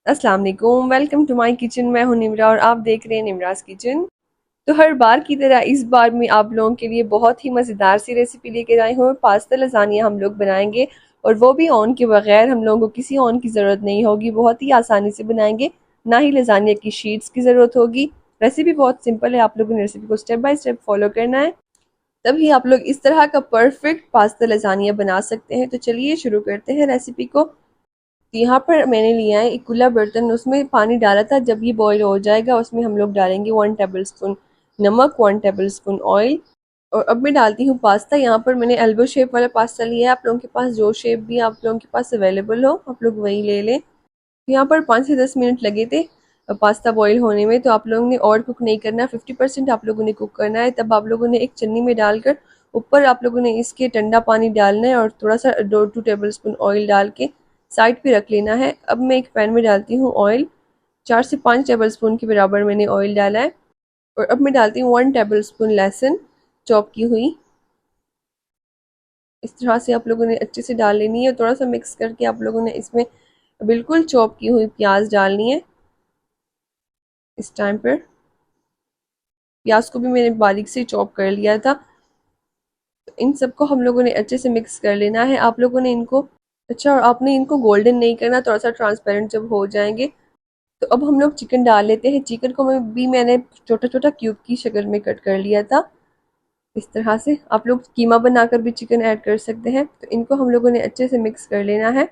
अस्सलाम वालेकुम, welcome to my kitchen. मैं हूं निमरा और आप देख रहे हैं निमराज किचन। तो हर बार की तरह इस बार मैं आप लोगों के लिए बहुत ही मज़ेदार सी रेसिपी लेकर आई हूँ। पास्ता लजानिया हम लोग बनाएंगे और वो भी ऑन के बगैर। हम लोगों को किसी ऑन की ज़रूरत नहीं होगी, बहुत ही आसानी से बनाएंगे। ना ही लजानिया की शीट्स की ज़रूरत होगी। रेसिपी बहुत सिंपल है, आप लोगों ने रेसिपी को स्टेप बाय स्टेप फॉलो करना है, तभी आप लोग इस तरह का परफेक्ट पास्ता लजानिया बना सकते हैं। तो चलिए शुरू करते हैं रेसिपी को। तो यहाँ पर मैंने लिया है एक खुला बर्तन, उसमें पानी डाला था। जब ये बॉईल हो जाएगा उसमें हम लोग डालेंगे 1 टेबल स्पून नमक, 1 टेबल स्पून ऑयल। और अब मैं डालती हूँ पास्ता। यहाँ पर मैंने एल्बो शेप वाला पास्ता लिया है। आप लोगों के पास जो शेप भी आप लोगों के पास अवेलेबल हो आप लोग वही ले लें। तो यहाँ पर 5 से 10 मिनट लगे थे पास्ता बॉईल होने में। तो आप लोगों ने और कुक नहीं करना, 50% आप लोगों ने कुक करना है। तब आप लोगों ने एक चन्नी में डालकर ऊपर आप लोगों ने इसके ठंडा पानी डालना है और थोड़ा सा 2 टेबल स्पून ऑयल डाल के साइड पे रख लेना है। अब मैं एक पैन में डालती हूँ ऑयल। 4 से 5 टेबल स्पून के बराबर मैंने ऑयल डाला है। और अब मैं डालती हूँ 1 टेबल स्पून लहसुन चॉप की हुई। इस तरह से आप लोगों ने अच्छे से डाल लेनी है और थोड़ा सा मिक्स करके आप लोगों ने इसमें बिल्कुल चॉप की हुई प्याज डालनी है। इस टाइम पर प्याज को भी मैंने बारीक से चॉप कर लिया था। तो इन सबको हम लोगों ने अच्छे से मिक्स कर लेना है। आप लोगों ने इनको और आपने इनको गोल्डन नहीं करना, थोड़ा सा ट्रांसपेरेंट जब हो जाएंगे। तो अब हम लोग चिकन डाल लेते हैं। चिकन को मैंने छोटा छोटा क्यूब की शक्ल में कट कर लिया था। इस तरह से आप लोग कीमा बनाकर भी चिकन ऐड कर सकते हैं। तो इनको हम लोगों ने अच्छे से मिक्स कर लेना है।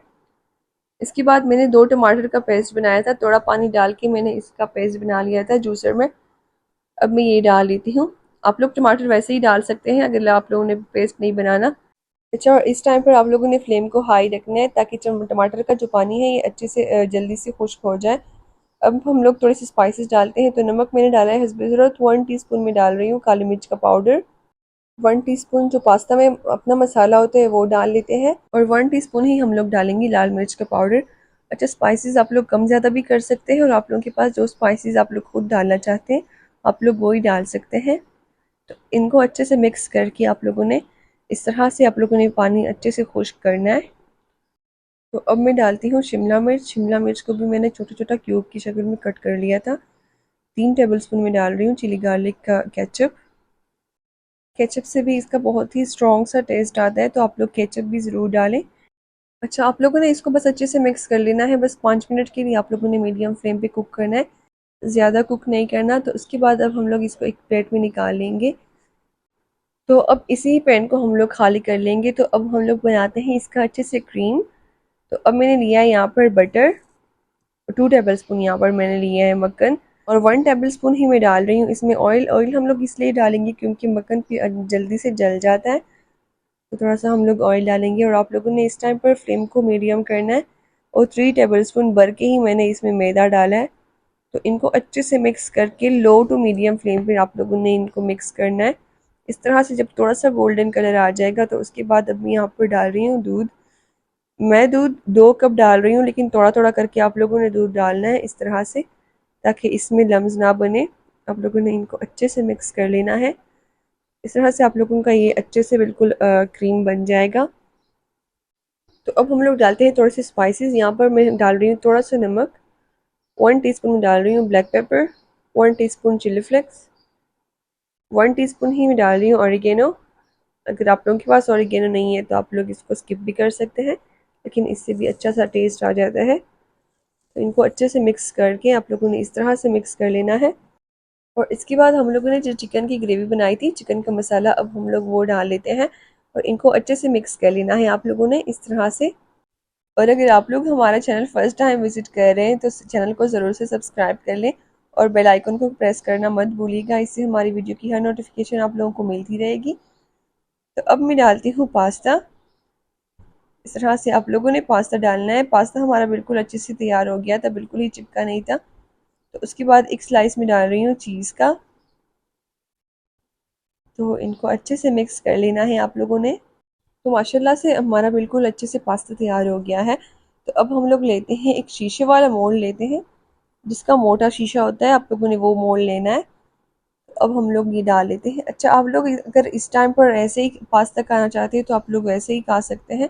इसके बाद मैंने 2 टमाटर का पेस्ट बनाया था, थोड़ा पानी डाल के मैंने इसका पेस्ट बना लिया था जूसर में। अब मैं ये डाल लेती हूँ। आप लोग टमाटर वैसे ही डाल सकते हैं अगर आप लोगों ने पेस्ट नहीं बनाना। अच्छा, और इस टाइम पर आप लोगों ने फ्लेम को हाई रखना है ताकि टमाटर का जो पानी है ये अच्छे से जल्दी से खुश्क हो जाए। अब हम लोग थोड़े से स्पाइसेस डालते हैं। तो नमक मैंने डाला है हस्बे ज़रूरत। 1 टीस्पून में डाल रही हूँ काली मिर्च का पाउडर। 1 टीस्पून जो पास्ता में अपना मसाला होता है वो डाल लेते हैं और 1 टीस्पून ही हम लोग डालेंगे लाल मिर्च का पाउडर। अच्छा, स्पाइसेस आप लोग कम ज़्यादा भी कर सकते हैं और आप लोगों के पास जो स्पाइसेस आप लोग खुद डालना चाहते हैं आप लोग वो ही डाल सकते हैं। तो इनको अच्छे से मिक्स करके आप लोगों ने इस तरह से आप लोगों ने पानी अच्छे से खुश्क करना है। तो अब मैं डालती हूँ शिमला मिर्च। शिमला मिर्च को भी मैंने छोटा छोटा क्यूब की शक्ल में कट कर लिया था। 3 टेबल स्पून में डाल रही हूँ चिली गार्लिक का केचप। केचप से भी इसका बहुत ही स्ट्रॉन्ग सा टेस्ट आता है, तो आप लोग केचप भी ज़रूर डालें। अच्छा, आप लोगों ने इसको बस अच्छे से मिक्स कर लेना है। बस 5 मिनट के लिए आप लोगों ने मीडियम फ्लेम पे कुक करना है, ज़्यादा कुक नहीं करना। तो उसके बाद अब हम लोग इसको एक प्लेट में निकाल लेंगे। तो अब इसी पैन को हम लोग खाली कर लेंगे। तो अब हम लोग बनाते हैं इसका अच्छे से क्रीम। तो अब मैंने लिया है यहाँ पर बटर। 2 टेबल स्पून यहाँ पर मैंने लिया है मक्खन और 1 टेबल स्पून ही मैं डाल रही हूँ इसमें ऑयल। ऑयल हम लोग इसलिए डालेंगे क्योंकि मक्खन जल्दी से जल जाता है। तो थोड़ा सा हम लोग ऑयल डालेंगे और आप लोगों ने इस टाइम पर फ्लेम को मीडियम करना है। और 3 टेबल स्पून भर के ही मैंने इसमें मैदा डाला है। तो इनको अच्छे से मिक्स करके लो टू मीडियम फ्लेम पर आप लोगों ने इनको मिक्स करना है। इस तरह से जब थोड़ा सा गोल्डन कलर आ जाएगा तो उसके बाद अब मैं यहाँ पर डाल रही हूँ दूध। मैं दूध 2 कप डाल रही हूँ, लेकिन थोड़ा थोड़ा करके आप लोगों ने दूध डालना है इस तरह से, ताकि इसमें लम्स ना बने। आप लोगों ने इनको अच्छे से मिक्स कर लेना है। इस तरह से आप लोगों का ये अच्छे से बिल्कुल क्रीम बन जाएगा। तो अब हम लोग डालते हैं थोड़े से स्पाइसेस। यहाँ पर मैं डाल रही हूँ थोड़ा सा नमक। 1 टीस्पून डाल रही हूँ black pepper. 1 teaspoon chilli flakes. 1 teaspoon ही मैं डाल रही हूँ ऑरिगेनो। अगर आप लोगों के पास ऑरिगेनो नहीं है तो आप लोग इसको स्किप भी कर सकते हैं, लेकिन इससे भी अच्छा सा टेस्ट आ जाता है। तो इनको अच्छे से मिक्स करके आप लोगों ने इस तरह से मिक्स कर लेना है। और इसके बाद हम लोगों ने जो चिकन की ग्रेवी बनाई थी, चिकन का मसाला, अब हम लोग वो डाल लेते हैं और इनको अच्छे से मिक्स कर लेना है आप लोगों ने इस तरह से। और अगर आप लोग हमारा चैनल फर्स्ट टाइम विजिट कर रहे हैं तो चैनल को ज़रूर से सब्सक्राइब कर लें और बेल आइकन को प्रेस करना मत भूलिएगा। इससे हमारी वीडियो की हर नोटिफिकेशन आप लोगों को मिलती रहेगी। तो अब मैं डालती हूँ पास्ता। इस तरह से आप लोगों ने पास्ता डालना है। पास्ता हमारा बिल्कुल अच्छे से तैयार हो गया था, बिल्कुल ही चिपका नहीं था। तो उसके बाद एक स्लाइस में डाल रही हूँ चीज़ का। तो इनको अच्छे से मिक्स कर लेना है आप लोगों ने। तो माशाल्लाह से हमारा बिल्कुल अच्छे से पास्ता तैयार हो गया है। तो अब हम लोग लेते हैं एक शीशे वाला मोल्ड लेते हैं, जिसका मोटा शीशा होता है, आप लोगों ने वो मोल्ड लेना है। तो अब हम लोग ये डाल लेते हैं। अच्छा, आप लोग अगर इस टाइम पर ऐसे ही पास्ता खाना चाहते हैं तो आप लोग वैसे ही खा सकते हैं,